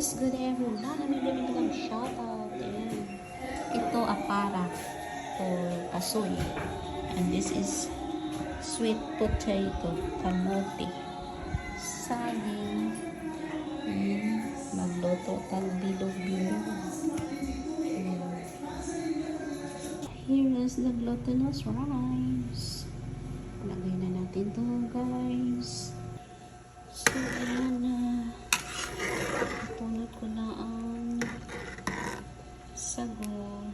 guys, good afternoon. Namin ng shoutout. Ayan. Ito apara for asoy. And this is sweet potato, kamote, saging. Magluto tag bilog-bilog. Here is the glutinous rice. Lagay na natin to, guys. So, ayan na. Tunod ko na ang sago,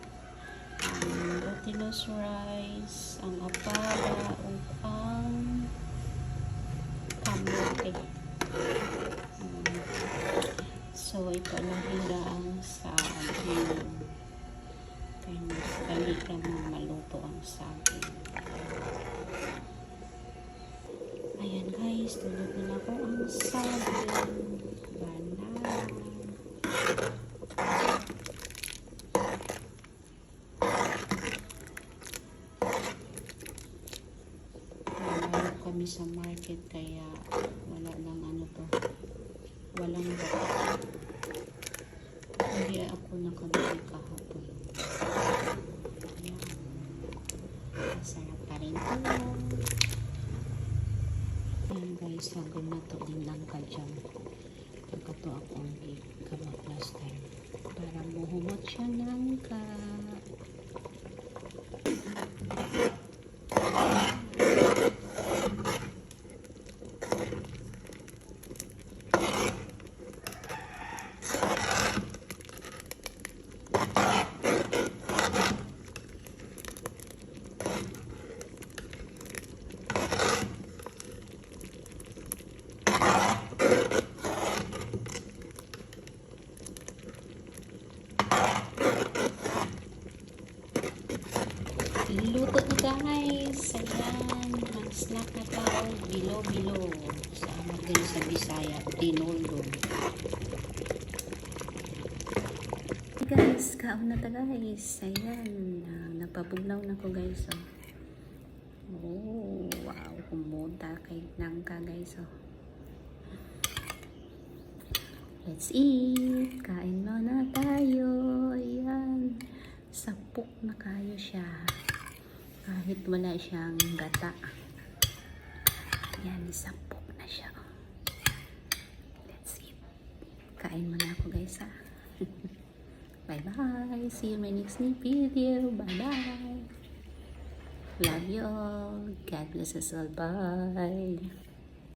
ang glutinous rice, ang apara, o ang kamote. So, ito lang hira ang saging. Kaya mas dali lang maluto ang saging. Ayan guys, tulog na ako ang saging. Banana. Nalayo kami sa market kaya wala lang ano to. Walang bata. Hindi ako nakabili kahapon. Ayan. Masarap pa rin ito. Ayan guys, hanggang na to din lang ka dyan. Pagkato ako ang gamot last time. Para muhumot siya ng ka. Luto na guys. Ayan. Mag-snack na tayo. Bilo-bilo. Sama din sa Bisaya. Tinuldo. Guys, kaon na ta guys. Ayan. Napabugnaw na ko guys. Oh, wow. Kumunta kay nangka guys. Let's eat. Kain na tayo. Ayan. Sapok na kayo siya. Kahit wala siyang gata. Yan, sapok na siya. Let's eat. Kain muna ako guys ha. Bye-bye. See you in my next new video. Bye-bye. Love you all. God bless us all. Bye.